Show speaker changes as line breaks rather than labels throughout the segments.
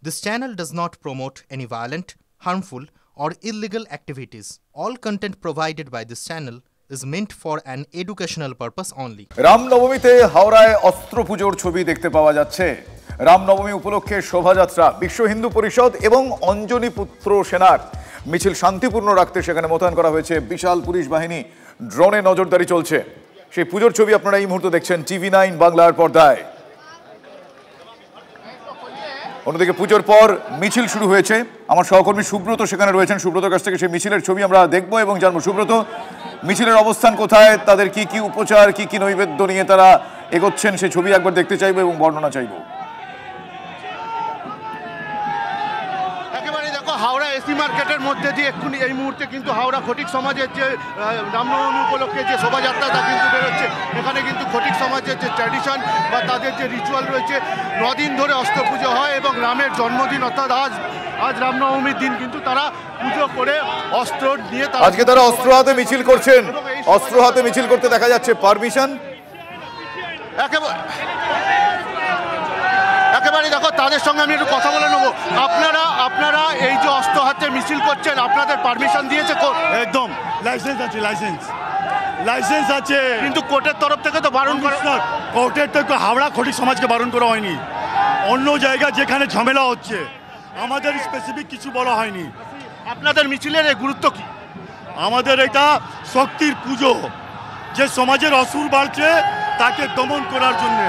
This channel does not promote any violent, harmful, or illegal activities. All content provided by this channel is meant for an educational purpose only.
রামনবমীতে হাওড়ায় অস্ত্র পুজোর ছবি দেখতে পাওয়া যাচ্ছে। রামনবমী উপলক্ষে শোভাযাত্রা বিশ্ব হিন্দু পরিষদ এবং অঞ্জনী পুত্র সেনার মিছিল শান্তিপূর্ণ রাখতে সেখানে মোতায়েন করা হয়েছে বিশাল পুলিশ বাহিনী। ড্রোনে নজরদারি চলছে। সেই পুজোর ছবি আপনারা এই মুহূর্তে দেখছেন টিভি 9 বাংলার পর্দায়। অন্যদিকে পুজোর পর মিছিল শুরু হয়েছে। আমার সহকর্মী সুব্রত সেখানে রয়েছেন। সুব্রতর কাছ থেকে সেই মিছিলের ছবি আমরা দেখব এবং জানবো। সুব্রত, মিছিলের অবস্থান কোথায়, তাদের কি কি উপচার, কি কি নৈবেদ্য নিয়ে তারা এগোচ্ছেন, সেই ছবি একবার দেখতে চাইবো এবং বর্ণনা চাইবো।
হাওড়া এসি মার্কেটের মধ্যে দিয়ে এক্ষুনি এই মুহূর্তে কিন্তু হাওড়া খটিক সমাজের যে রামনবমী উপলক্ষে যে শোভাযাত্রা তা কিন্তু বেরোচ্ছে। এখানে কিন্তু খটিক সমাজের যে ট্র্যাডিশন বা তাদের যে রিচুয়াল রয়েছে, 9 দিন ধরে অস্ত্র পুজো হয় এবং রামের জন্মদিন অর্থাৎ আজ রামনবমীর দিন কিন্তু তারা পুজো করে অস্ত্র নিয়ে
আজকে তারা অস্ত্র হাতে মিছিল করছেন। অস্ত্র হাতে মিছিল করতে দেখা যাচ্ছে। পারমিশন
একেবারে দেখো, তাদের সঙ্গে আমি একটু কথা বলে নেবো। আপনারা এই যে অস্ত্র হাতে মিছিল করছেন, আপনাদের পারমিশন দিয়েছে?
একদম লাইসেন্স আছে, লাইসেন্স আছে, কিন্তু
কোর্টের তরফ থেকে তো বারণ করা।
কোর্টের তো হাওড়া খটিক সমাজকে বারণ করা হয়নি। অন্য জায়গা যেখানে ঝামেলা হচ্ছে আমাদের স্পেসিফিক কিছু বলা হয়নি।
আপনাদের মিছিলের এই গুরুত্ব কি?
আমাদের এটা শক্তির পুজো, যে সমাজের অসুর বাড়ছে তাকে দমন করার জন্য।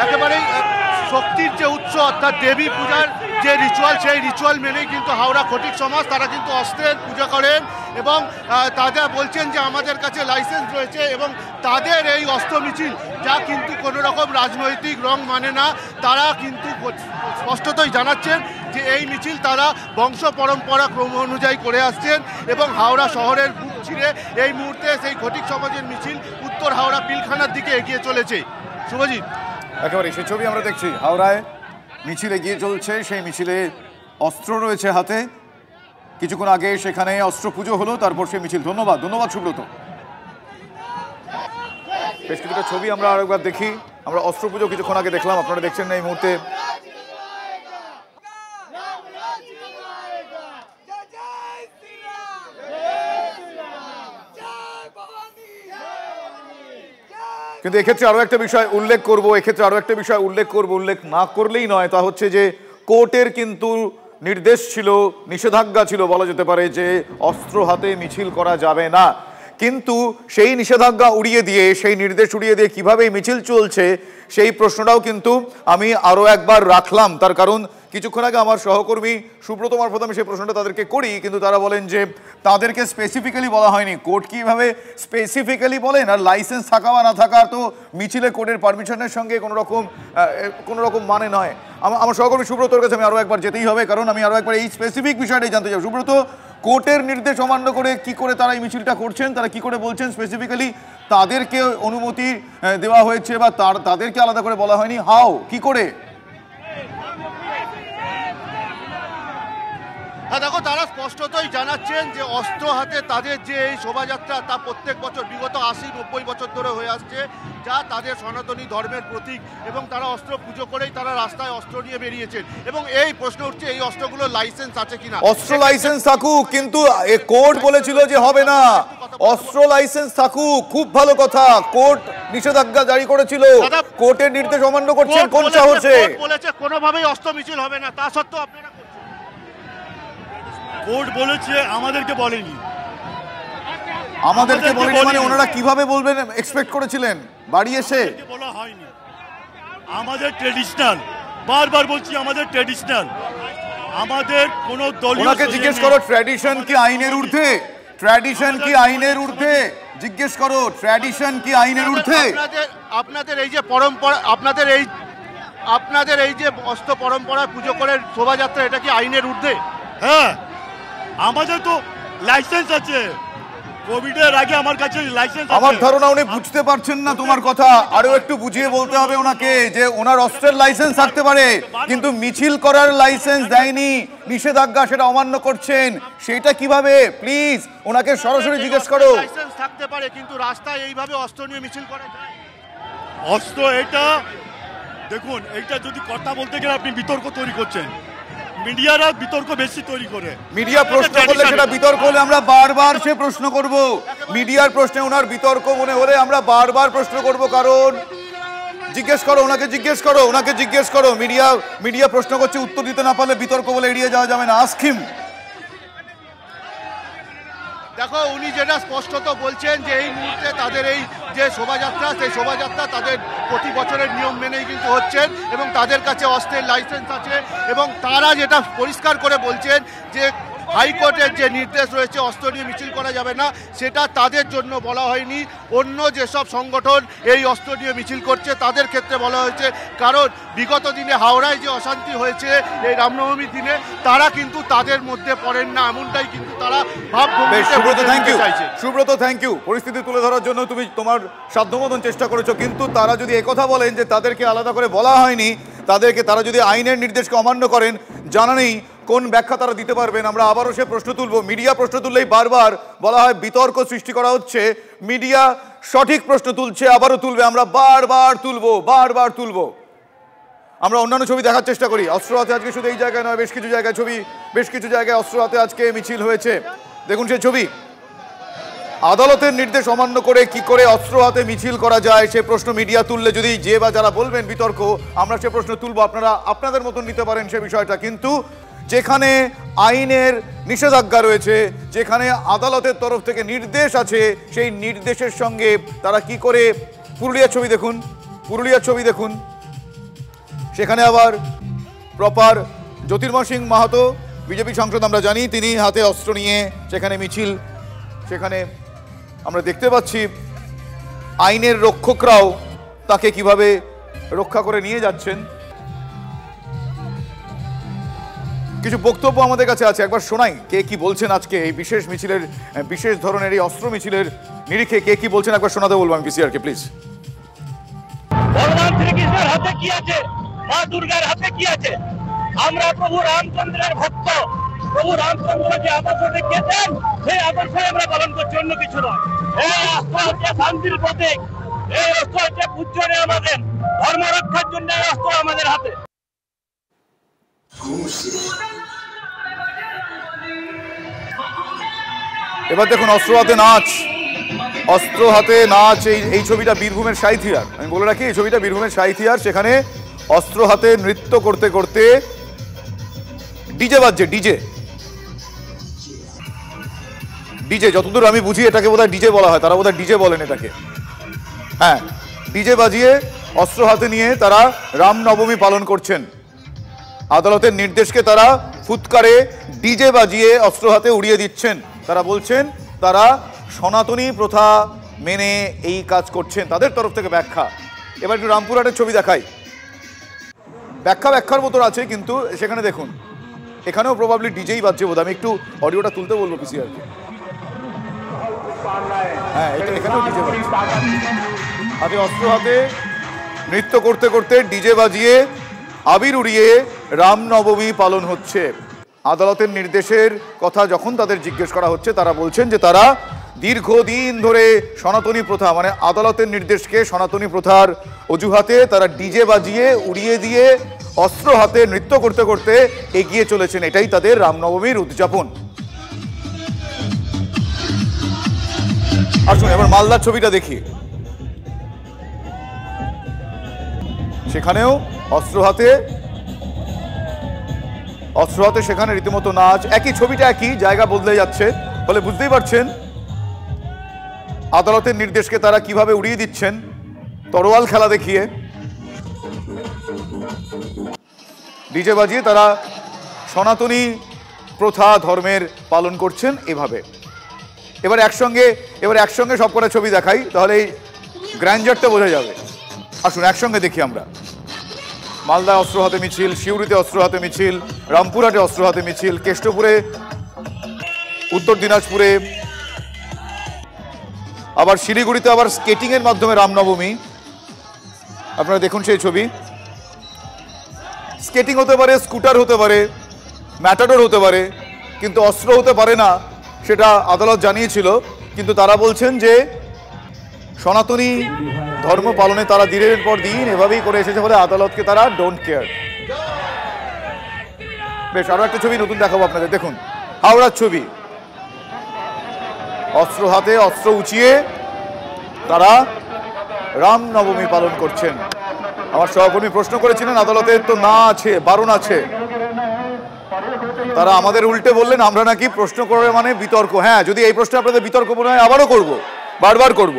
একেবারেই শক্তির যে উৎস অর্থাৎ দেবী পূজার যে রিচুয়াল, সেই রিচুয়াল মেনেই কিন্তু হাওড়া খটিক সমাজ তারা কিন্তু অস্ত্রের পূজা করেন এবং তারা বলছেন যে আমাদের কাছে লাইসেন্স রয়েছে এবং তাদের এই অস্ত্র মিছিল যা কিন্তু কোনো রকম রাজনৈতিক রং মানে না। তারা কিন্তু স্পষ্টতই জানাচ্ছেন যে এই মিছিল তারা বংশ পরম্পরা ক্রম অনুযায়ী করে আসছেন এবং হাওড়া শহরের বুক ছিঁড়ে এই মুহূর্তে সেই খটিক সমাজের মিছিল উত্তর হাওড়া পিলখানার দিকে এগিয়ে চলেছে। শুভজিৎ,
একেবারে সেই ছবি আমরা দেখছি। হাওড়ায় মিছিল এগিয়ে চলছে, সেই মিছিলে অস্ত্র রয়েছে হাতে। কিছুক্ষণ আগে সেখানে অস্ত্র পুজো হলো, তারপর সেই মিছিল। ধন্যবাদ সুব্রত। বেশ কিছুটা ছবি আমরা আরেকবার দেখি। আমরা অস্ত্র পুজো কিছুক্ষণ আগে দেখলাম, আপনারা দেখছেন না এই মুহূর্তে। কিন্তু এক্ষেত্রে আরো একটা বিষয় উল্লেখ করব, উল্লেখ না করলেই নয়, তা হচ্ছে যে কোর্টের কিন্তু নির্দেশ ছিল, নিষেধাজ্ঞা ছিল বলা যেতে পারে যে অস্ত্র হাতে মিছিল করা যাবে না। কিন্তু সেই নিষেধাজ্ঞা উড়িয়ে দিয়ে, সেই নির্দেশ উড়িয়ে দিয়ে কিভাবে এই মিছিল চলছে সেই প্রশ্নটাও কিন্তু আমি আরো একবার রাখলাম। তার কারণ কিছুক্ষণ আগে আমার সহকর্মী সুব্রত মারফত আমি সেই প্রশ্নটা তাদেরকে করি, কিন্তু তারা বলেন যে তাদেরকে স্পেসিফিক্যালি বলা হয়নি। কোর্ট কিভাবে স্পেসিফিক্যালি বলেন? আর লাইসেন্স থাকা বা না থাকা তো মিছিলে কোর্টের পারমিশনের সঙ্গে কোনো রকম মানে নয়। আমার সহকর্মী সুব্রতর কাছে আমি আরও একবার যেতেই হবে, কারণ আমি আরও একবার এই স্পেসিফিক বিষয়টাই জানতে চাই। সুব্রত, কোর্টের নির্দেশ অমান্য করে কি করে তারা এই মিছিলটা করছেন, তারা কি করে বলছেন স্পেসিফিক্যালি তাদেরকে অনুমতি দেওয়া হয়েছে বা তাদেরকে আলাদা করে বলা হয়নি? হাও, কি করে?
হ্যাঁ দেখো, তারা স্পষ্টতই জানাচ্ছেন যে অস্ত্র হাতে তাদের যে এই শোভাযাত্রা তা প্রত্যেক বছর বিগত 80-90 বছর ধরে হয়ে আসছে, যা তাদের সনাতনী ধর্মের প্রতীক এবং তারা অস্ত্র পুজো করেই তারা রাস্তায় অস্ত্র নিয়ে বেরিয়েছেন। এবং এই প্রশ্ন উঠছে এই অস্ত্রগুলোর লাইসেন্স আছে কিনা।
অস্ত্র লাইসেন্স থাকুক, কিন্তু কোর্ট বলেছিল যে হবে না। অস্ত্র লাইসেন্স থাকুক, খুব ভালো কথা। কোর্ট নিষেধাজ্ঞা জারি করেছিল, কোর্টের নির্দেশ অমান্য করছেন কোন সাহসে?
বলেছে কোনোভাবেই অস্ত্র মিছিল হবে না, তা সত্ত্বেও আপনারা
কোর্ট বলেছে, আমাদেরকে বলেনি।
মানে ওনারা কিভাবে বলবেন এক্সপেক্ট করেছিলেন বাড়ি এসে?
বলা হয়নি। আমাদের ট্র্যাডিশনাল, বারবার বলছি আমাদের ট্র্যাডিশনাল, আমাদের কোন দলীয়।
ওনাকে জিজ্ঞেস করো ট্র্যাডিশন কি আইনের ঊর্ধ্বে? ট্র্যাডিশন কি আইনের ঊর্ধ্বে? জিজ্ঞেস করো ট্র্যাডিশন কি আইনের ঊর্ধ্বে?
আপনাদের এই যে পরম্পরা, আপনাদের এই যে অস্ত্র পরম্পরা পুজো করে শোভাযাত্রা, এটা কি আইনের ঊর্ধ্বে?
হ্যাঁ, আমাদের তো লাইসেন্স আছে। কোভিডের আগে আমার কাছে লাইসেন্স আছে।
আমার ধারণা উনি বুঝতে পারছেন না তোমার কথা। আরো একটু বুঝিয়ে বলতে হবে ওনাকে যে ওনার অস্ত্রের লাইসেন্স থাকতে পারে, কিন্তু মিছিল করার লাইসেন্স দেয়নি, নিষেধাজ্ঞা, সেটা অমান্য করছেন। সেটা কিভাবে? প্লিজ ওনাকে সরাসরি জিজ্ঞেস করো।
লাইসেন্স থাকতে পারে, কিন্তু রাস্তায় এইভাবে অস্ত্র নিয়ে মিছিল করা যায়?
অস্ত্র এটা দেখুন এইটা যদি কথা বলতে গেলে আপনি বিতর্ক তৈরি করছেন, মিডিয়ারা বিতর্ক বেশি তৈরি করে।
মিডিয়া প্রশ্ন করলে সেটা বিতর্ক হলে আমরা বারবার সে প্রশ্ন করব। মিডিয়ার প্রশ্নে ওনার বিতর্ক মনে হলে আমরা বারবার প্রশ্ন করব, কারণ জিজ্ঞেস করো ওনাকে, জিজ্ঞেস করো ওনাকে, জিজ্ঞেস করো। মিডিয়া প্রশ্ন করছে, উত্তর দিতে না পারলে বিতর্ক বলে এড়িয়ে যাওয়া যাবে না। আস্কিম।
দেখো উনি যেটা স্পষ্টত বলছেন যে এই মুহূর্তে তাদের এই যে শোভাযাত্রা, সেই শোভাযাত্রা তাদের প্রতি বছরের নিয়ম মেনেই কিন্তু হচ্ছেন এবং তাদের কাছে অস্ত্রের লাইসেন্স আছে এবং তারা যেটা পরিষ্কার করে বলছেন যে হাইকোর্টের যে নির্দেশ রয়েছে অস্ত্র নিয়ে মিছিল করা যাবে না, সেটা তাদের জন্য বলা হয়নি। অন্য যেসব সংগঠন এই অস্ত্র নিয়ে মিছিল করছে তাদের ক্ষেত্রে বলা হয়েছে, কারণ বিগত দিনে হাওড়ায় যে অশান্তি হয়েছে এই রামনবমীর দিনে, তারা কিন্তু তাদের মধ্যে পড়েন না, এমনটাই কিন্তু তারা
সুব্রত, থ্যাংক ইউ। পরিস্থিতি তুলে ধরার জন্য তুমি তোমার সাধ্যমতন চেষ্টা করেছো, কিন্তু তারা যদি একথা বলেন যে তাদেরকে আলাদা করে বলা হয়নি, তারা যদি আইনের নির্দেশকে অমান্য করেন, জানা নেই কোন ব্যাখ্যা তারা দিতে পারবেন। আমরা আবারও সে প্রশ্ন তুলব। মিডিয়া প্রশ্ন তুললেই বারবার বলা হয় বিতর্ক সৃষ্টি করা হচ্ছে। মিডিয়া সঠিক প্রশ্ন তুলছে, আবারও তুলবে, আমরা বারবার তুলব। আমরা অন্যান্য ছবি দেখার চেষ্টা করি। অস্ত্র হাতে আজকে শুধু এই জায়গায় নয়, বেশ কিছু জায়গায় অস্ত্র হাতে আজকে মিছিল হয়েছে। দেখুন সেই ছবি। আদালতের নির্দেশ অমান্য করে কি করে অস্ত্র হাতে মিছিল করা যায় সে প্রশ্ন মিডিয়া তুললে, যদি যে বা যারা বলবেন বিতর্ক, আমরা সে প্রশ্ন তুলব। আপনারা আপনাদের মতন নিতে পারেন সে বিষয়টা, কিন্তু যেখানে আইনের নিষেধাজ্ঞা রয়েছে, যেখানে আদালতের তরফ থেকে নির্দেশ আছে, সেই নির্দেশের সঙ্গে তারা কি করে পুরুলিয়ার ছবি দেখুন। সেখানে আবার প্রপার জ্যোতির্ময় সিং মাহাতো বিজেপি সাংসদ, আমরা জানি তিনি হাতে অস্ত্র নিয়ে সেখানে মিছিল, সেখানে আমরা দেখতে পাচ্ছি আইনের রক্ষকরাও তাকে কিভাবে রক্ষা করে নিয়ে যাচ্ছেন। কিছু বক্তব্য আমাদের কাছে আছে, একবার শোনাই কে কি বলছেন আজকে এই বিশেষ মিছিলের, বিশেষ ধরনের এই অস্ত্র মিছিলের নিরিখে কে কি বলছেন একবার শোনাতে বলবো আমি পিসিআরকে, প্লিজ।
ভগবান শ্রীকৃষ্ণের হাতে কি আছে, মা দুর্গার হাতে কি আছে? আমরা প্রভু রামচন্দ্রের ভক্ত। প্রভু রামচন্দ্র যে আদর্শ দেখিয়েছেন সেই আদর্শ আমরা পালন করছি, অন্য কিছু নয়। এই অস্ত্র হচ্ছে শান্তির প্রতীক, এই অস্ত্র হচ্ছে পূজ্য আমাদের ধর্ম রক্ষার জন্য এই অস্ত্র আমাদের হাতে।
এবার দেখুন অস্ত্র হাতে নাচ, এই ছবিটা বীরভূমের সাঁইথিয়ার। আমি বলে রাখি এই ছবিটা বীরভূমের সাঁইথিয়ার। সেখানে অস্ত্র হাতে নৃত্য করতে করতে ডিজে বাজছে, ডিজে যতদূর আমি বুঝি এটাকে বোধহয় ডিজে বলা হয়, তারা বোধহয় ডিজে বলেন এটাকে। হ্যাঁ, ডিজে বাজিয়ে অস্ত্র হাতে নিয়ে তারা রামনবমী পালন করছেন। আদালতের নির্দেশকে তারা ফুৎকারে ডিজে বাজিয়ে অস্ত্র হাতে উড়িয়ে দিচ্ছেন। তারা বলছেন তারা সনাতনী প্রথা মেনে এই কাজ করছেন, তাদের তরফ থেকে ব্যাখ্যা। এবার একটু রামপুরহাটের ছবি দেখাই। ব্যাখ্যার মতো আছে, কিন্তু সেখানে দেখুন এখানেও প্রবাবলি ডিজেই বাজছে বোধ। আমি একটু অডিওটা তুলতে বলবো পিসিআরকে। হ্যাঁ, এখানেও ডিজে বাজছে, হাতে অস্ত্র হাতে নৃত্য করতে করতে ডিজে বাজিয়ে আবির উড়িয়ে রামনবমী পালন হচ্ছে। আদালতের নির্দেশের কথা যখন তাদের জিজ্ঞেস করা হচ্ছে, তারা বলছেন যে তারা দীর্ঘদিন ধরে সনাতনী প্রথা, মানে আদালতের নির্দেশকে সনাতনী প্রথার অজুহাতে তারা ডিজে বাজিয়ে উড়িয়ে দিয়ে অস্ত্র হাতে নৃত্য করতে করতে এগিয়ে চলেছেন। এটাই তাদের রামনবমীর উদযাপন। আসুন এবার মালদার ছবিটা দেখি। সেখানেও অস্ত্র হাতে সেখানে রীতিমতো নাচ, একই ছবিটা একই, জায়গা বদলে যাচ্ছে। ফলে বুঝতেই পারছেন আদালতের নির্দেশকে তারা কিভাবে উড়িয়ে দিচ্ছেন তরোয়াল খেলা দেখিয়ে, ডিজে বাজিয়ে তারা সনাতনী প্রথা ধর্মের পালন করছেন এভাবে। এবার একসঙ্গে সবকটা ছবি দেখাই, তাহলে এই গ্র্যান্ডারটা বোঝা যাবে। আসুন একসঙ্গে দেখি আমরা। মালদায় অস্ত্র হাতে মিছিল, সিউড়িতে অস্ত্র হাতে মিছিল, রামপুরহাটে অস্ত্র হাতে মিছিল, কেষ্টপুরে, উত্তর দিনাজপুরে, আবার শিলিগুড়িতে আবার স্কেটিং এর মাধ্যমে রামনবমী। আপনারা দেখুন সেই ছবি। স্কেটিং হতে পারে, স্কুটার হতে পারে, ম্যাটাডোর হতে পারে, কিন্তু অস্ত্র হতে পারে না, সেটা আদালত জানিয়েছিল। কিন্তু তারা বলছেন যে সনাতনী ধর্ম পালনে তারা দিনের পর দিন এভাবেই করে এসেছে বলে আদালতকে তারা ডোন্ট কেয়ার। বেশ, আরো একটা ছবি নতুন দেখাবো আপনাদের, দেখুন হাওড়ার ছবি। অস্ত্র হাতে, অস্ত্র উঁচিয়ে তারা রামনবমী পালন করছেন। আমার সহকর্মী প্রশ্ন করেছিলেন আদালতের তো না আছে, বারণ আছে, তারা আমাদের উল্টে বললেন আমরা নাকি প্রশ্ন করে মানে বিতর্ক। হ্যাঁ, যদি এই প্রশ্নে আপনাদের বিতর্ক মনে হয় আবারও করব, বারবার করব।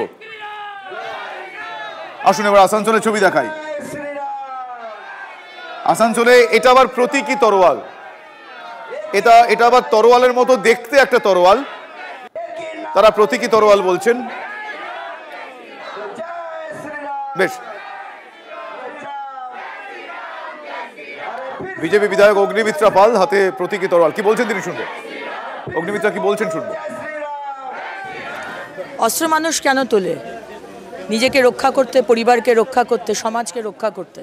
আসুন এবার আসানসোলের ছবি দেখাই। আসানসোলে এটা আবার প্রতীকী তরোয়াল, এটা আবার তরোয়ালের মতো দেখতে একটা তরোয়াল, তারা প্রতীকী তরোয়াল বলছেন। বেশ, বিজেপি বিধায়ক অগ্নিমিত্রা পাল হাতে প্রতীকী তরোয়াল, কি বলছেন তিনি শুনবো। অগ্নিমিত্রা কি বলছেন শুনবো।
অস্ত্র মানুষ কেন তোলে? নিজেকে রক্ষা করতে, পরিবারকে রক্ষা করতে, সমাজকে রক্ষা করতে।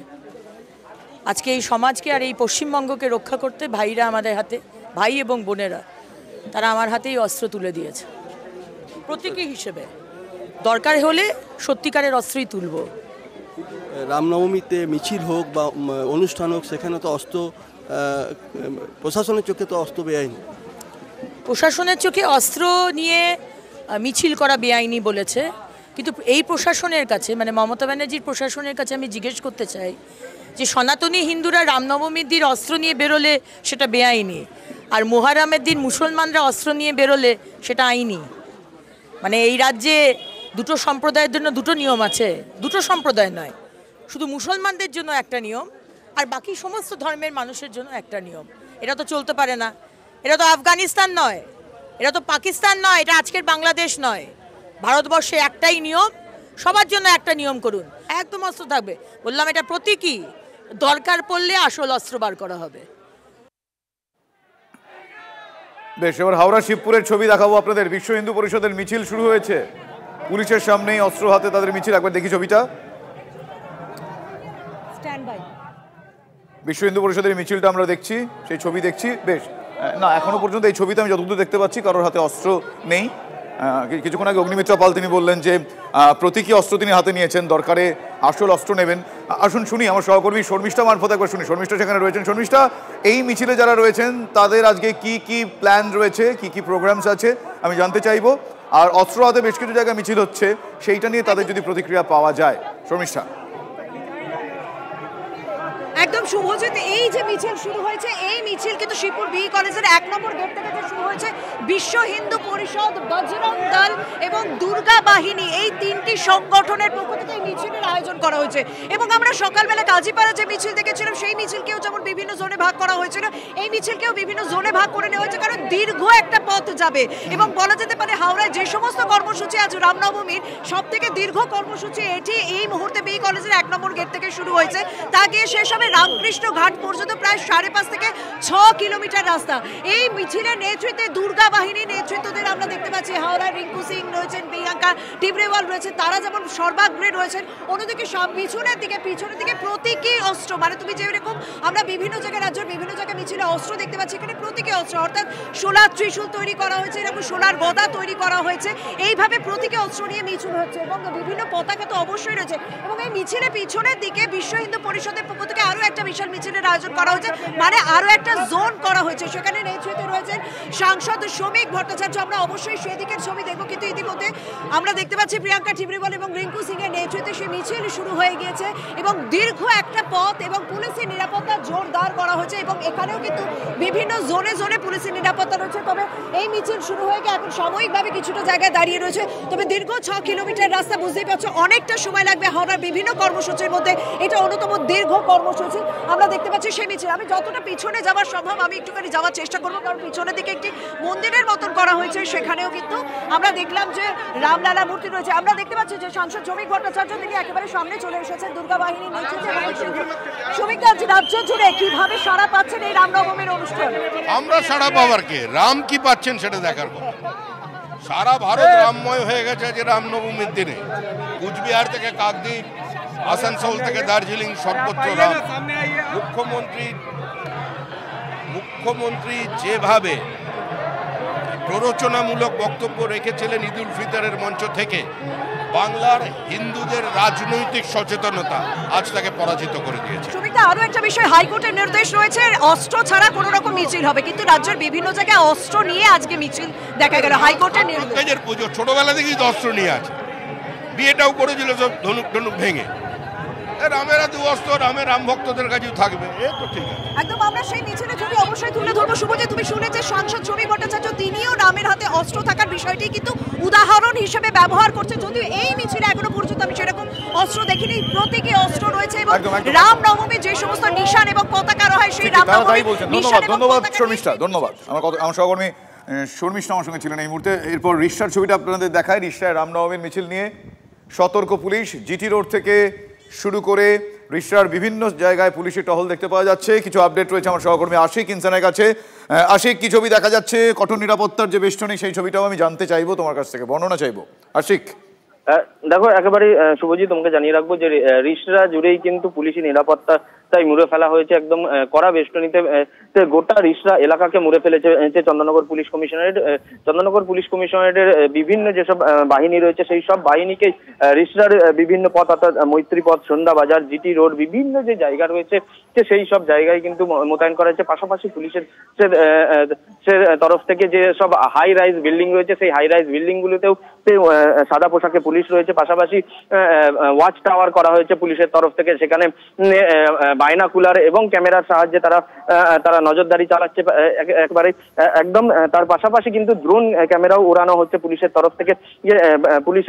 আজকে এই সমাজকে আর এই পশ্চিমবঙ্গকে রক্ষা করতে ভাইরা আমাদের হাতে, ভাই এবং বোনেরা তারা আমার হাতেই অস্ত্র তুলে দিয়েছে প্রতীকী হিসেবে। দরকার হলে সত্যিকারের অস্ত্রই তুলব।
রামনবমীতে মিছিল হোক বা অনুষ্ঠান হোক, সেখানে তো অস্ত্র প্রশাসনের চোখে তো অস্ত্র বেআইনি।
প্রশাসনের চোখে অস্ত্র নিয়ে মিছিল করা বেআইনি বলেছে, কিন্তু এই প্রশাসনের কাছে, মানে মমতা ব্যানার্জির প্রশাসনের কাছে আমি জিজ্ঞেস করতে চাই যে সনাতনী হিন্দুরা রামনবমীর দিন অস্ত্র নিয়ে বেরোলে সেটা বেআইনি, আর মুহররমের দিন মুসলমানরা অস্ত্র নিয়ে বেরোলে সেটা আইনি। মানে এই রাজ্যে দুটো সম্প্রদায়ের জন্য দুটো নিয়ম আছে, দুটো সম্প্রদায় নয়, শুধু মুসলমানদের জন্য একটা নিয়ম আর বাকি সমস্ত ধর্মের মানুষের জন্য একটা নিয়ম। এটা তো চলতে পারে না। এটা তো আফগানিস্তান নয়, এটা তো পাকিস্তান নয়, এটা আজকের বাংলাদেশ নয়। ভারতবর্ষে একটাই নিয়ম, সবার জন্য একটা নিয়ম করুন, একদম অস্ত্র থাকবে। বললাম এটা প্রতীকী, দরকার পড়লে আসল অস্ত্র বার করা হবে।
বেশ, এবার হাওড়া শিবপুরের ছবি দেখাবো আপনাদের। বিশ্ব হিন্দু পরিষদের মিছিল শুরু হয়েছে, পুলিশের সামনেই অস্ত্র হাতে তাদের মিছিল। একবার দেখি ছবিটা। বিশ্ব হিন্দু পরিষদের মিছিলটা আমরা দেখছি, সেই ছবি দেখছি। বেশ, না এখনো পর্যন্ত এই ছবিতে আমি যতদূর দেখতে পাচ্ছি কারোর হাতে অস্ত্র নেই। কিছুক্ষণ আগে অগ্নিমিত্রা পাল তিনি বললেন যে প্রতীকী অস্ত্র তিনি হাতে নিয়েছেন, দরকারে আসল অস্ত্র নেবেন। আসুন শুনি আমার সহকর্মী শর্মিষ্ঠা মারফত একবার শুনি। শর্মিষ্ঠা সেখানে রয়েছেন। শর্মিষ্ঠা, এই মিছিলে যারা রয়েছেন তাদের আজকে কি কি প্ল্যান রয়েছে, কি কি প্রোগ্রামস আছে আমি জানতে চাইবো। আর অস্ত্র হাতে বেশ কিছু জায়গায় মিছিল হচ্ছে, সেইটা নিয়ে তাদের যদি প্রতিক্রিয়া পাওয়া যায়। শর্মিষ্ঠা।
একদম শুভজিৎ, এই যে মিছিল শুরু হয়েছে, এই মিছিল কিন্তু শিবপুর বি কলেজের 1 নম্বর গেট থেকে শুরু হয়েছে। বিশ্ব হিন্দু পরিষদ, বজরং দল এবং দুর্গা বাহিনী, এই তিনটি সংগঠনের পক্ষ থেকে এই মিছিলের আয়োজন করা হয়েছে। এবং আমরা সকালবেলা কাজীপাড়া যে মিছিল দেখেছিলাম, সেই মিছিলকেও যেমন বিভিন্ন জোনে ভাগ করা হয়েছিল, এই মিছিলকেও বিভিন্ন জোনে ভাগ করে নেওয়া হয়েছে, কারণ দীর্ঘ একটা পথ যাবে। এবং বলা যেতে পারে হাওড়ায় যে সমস্ত কর্মসূচি আছে রামনবমীর, সব থেকে দীর্ঘ কর্মসূচি এটি এই মুহূর্তে বি কলেজের 1 নম্বর গেট থেকে শুরু হয়েছে। তা গিয়ে শেষ হবে রামকৃষ্ণ ঘাট পর্যন্ত, প্রায় 5.5 থেকে 6 কিলোমিটার রাস্তা। এই মিছিলের নেতৃত্বে দুর্গা বাহিনীর নেতৃত্বদের আমরা দেখতে পাচ্ছি। হাওড়ার রিঙ্কু সিং রয়েছেন, প্রিয়াঙ্কা টিবরেওয়াল রয়েছেন, তারা যেমন সর্বাগ্রে রয়েছেন। অন্যদিকে পিছনের দিকে প্রতীকী অস্ত্র, মানে তুমি যেরকম আমরা বিভিন্ন জায়গায়, রাজ্যের বিভিন্ন জায়গায় মিছিলে অস্ত্র দেখতে পাচ্ছি, এখানে প্রতীকী অস্ত্র অর্থাৎ সোলার ত্রিশূল তৈরি করা হয়েছে, এরকম সোলার গদা তৈরি করা হয়েছে। এইভাবে প্রতীকী অস্ত্র নিয়ে মিছিল হচ্ছে এবং বিভিন্ন পতাকা তো অবশ্যই রয়েছে। এবং এই মিছিলে পিছনের দিকে বিশ্ব হিন্দু পরিষদের পক্ষ থেকে আরো একটা বিশাল মিছিলের আয়োজন করা হয়েছে, মানে আরো একটা জোন করা হয়েছে। সেখানে নেতৃত্বে রয়েছেন সাংসদ শ্রমিক ভট্টাচার্য। আমরা অবশ্যই সেদিকের ছবি দেখবো, কিন্তু ইতিমধ্যে আমরা দেখতে পাচ্ছি প্রিয়াঙ্কা টিবরেওয়াল এবং রিঙ্কু সিং এর নেতৃত্বে সেই মিছিল শুরু হয়ে গিয়েছে এবং দীর্ঘ একটা পথ এবং পুলিশের নিরাপত্তা জোরদার করা হয়েছে। এবং এখানেও কিন্তু বিভিন্ন জোনে জোনে পুলিশের নিরাপত্তা রয়েছে। তবে এই মিছিল শুরু হয়ে গিয়ে এখন সাময়িকভাবে কিছুটা জায়গায় দাঁড়িয়ে রয়েছে। তবে দীর্ঘ 6 কিলোমিটার রাস্তা, বুঝতেই পারছো অনেকটা সময় লাগবে। হাওড়ার বিভিন্ন কর্মসূচির মধ্যে এটা অন্যতম দীর্ঘ কর্মসূচি। আমরা দেখতে পাচ্ছি সেই মিছিল, আমি যতটা পিছনে যাওয়া সম্ভব আমি একটুখানি যাওয়ার চেষ্টা করবো, কারণ পিছনের দিকে একটি মন্দিরের মতন করা হয়েছে, সেখানেও কিন্তু আমরা দেখলাম যে রামলালা মূর্তি রয়েছে। আমরা দেখতে পাচ্ছি যে সাংসদ শ্রমিক ভট্টাচার্য তিনি একেবারে সামনে চলে এসেছেন দুর্গা বাহিনীর নেতৃত্বে। শ্রমিকরা রাজ্য জুড়ে কিভাবে সাড়া পাচ্ছেন এই রামনবমীর অনুষ্ঠান?
আমরা সাড়া পাওয়ার কে, রাম কি পাচ্ছেন সেটা দেখার কথা। সারা ভারত রামময় হয়ে গেছে যে রামনবমীর দিনে। কুচবিহার থেকে কাকদ্বীপ, আসানসোল থেকে দার্জিলিং সর্বত্র রাম। মুখ্যমন্ত্রী যেভাবে প্ররোচনামূলক বক্তব্য রেখেছিলেন ঈদ উল ফিতরের মঞ্চ থেকে, বাংলার হিন্দুদের রাজনৈতিক সচেতনতা আজ তাকে পরাজিত করে দিয়েছে।
সুমিতা, আরো একটা বিষয়, হাইকোর্টের নির্দেশ রয়েছে অস্ত্র ছাড়া কোনো রকম মিছিল হবে, কিন্তু রাজ্যের বিভিন্ন জায়গায় অস্ত্র নিয়ে আজকে মিছিল দেখা গেল। হাইকোর্টের নির্দেশ,
পুজো ছোটবেলা থেকেই তো অস্ত্র নিয়ে আছে, বিয়েটাও করেছিল সব ধনুক টনুক ভেঙে। রামের হাতে অস্ত্র রামের রাম ভক্তদের কাছেও থাকবে, এ তো ঠিক আছে।
একদম আমরা সেই মিছিলে ছবি অবশ্যই তুলে ধরবো। শুভজিৎ, তুমি শুনেছে সাংসদ শ্রমিক ভট্টাচার্য তিনিও রামের হাতে অস্ত্র থাকার বিষয়টি কিন্তু উদাহরণ হিসেবে ব্যবহার করছে, যদিও এই মিছিলে এখনো পর্যন্ত আমি সেরকম অস্ত্র দেখিনি। প্রতীকী অস্ত্র রয়েছে এবং রাম নবমী যে সমস্ত নিশান এবং পতাকা রয় সেই রাম নবমী নিশান।
ধন্যবাদ শর্মিষ্ঠা, ধন্যবাদ। আমার সহকর্মী শর্মিষ্ঠা আমার সঙ্গে ছিলেন এই মুহূর্তে। এরপর রিষ্টার ছবিটা আপনাদের দেখায়। রিষ্টায় রামনবমীর মিছিল নিয়ে সতর্ক পুলিশ, জিটি রোড থেকে শুরু করে রিষ্টার বিভিন্ন জায়গায় পুলিশের টহল দেখতে পাওয়া যাচ্ছে। কিছু আপডেট রয়েছে আমার সহকর্মী আশিক ইনসানের কাছে। আশিক, কি ছবি দেখা যাচ্ছে? কঠোর নিরাপত্তার যে বেষ্টনী, সেই ছবিটাও আমি জানতে চাইবো তোমার কাছ থেকে, বর্ণনা চাইবো আশিক।
দেখো, একেবারে শুভজিৎ তোমাকে জানিয়ে রাখবো যে রিষ্টা জুড়েই কিন্তু পুলিশি নিরাপত্তা তাই মুড়ে ফেলা হয়েছে, একদম কড়া বেষ্টনীতে গোটা রিষ্টা এলাকাকে মুড়ে ফেলেছে Chandannagar police commissionerate. Chandannagar police কমিশনারেটের বিভিন্ন যেসব বাহিনী রয়েছে সেই সব বাহিনীকে রিষ্টার বিভিন্ন পথ, অর্থাৎ মৈত্রী পথ, সন্ধ্যা বাজার, জিটি রোড, বিভিন্ন যে জায়গা রয়েছে সেই সব জায়গায় কিন্তু মোতায়েন করা হয়েছে। পাশাপাশি পুলিশের তরফ থেকে যে সব হাই রাইজ বিল্ডিং রয়েছে সেই হাই রাইজ বিল্ডিং গুলোতেও সাদা পোশাকে পুলিশ রয়েছে। পাশাপাশি ওয়াচ টাওয়ার করা হয়েছে পুলিশের তরফ থেকে, সেখানে বাইনাকুলার এবং ক্যামেরার সাহায্যে তারা নজরদারি চালাচ্ছে একেবারে একদম। তার পাশাপাশি কিন্তু ড্রোন ক্যামেরাও উড়ানো হচ্ছে পুলিশের তরফ থেকে। পুলিশ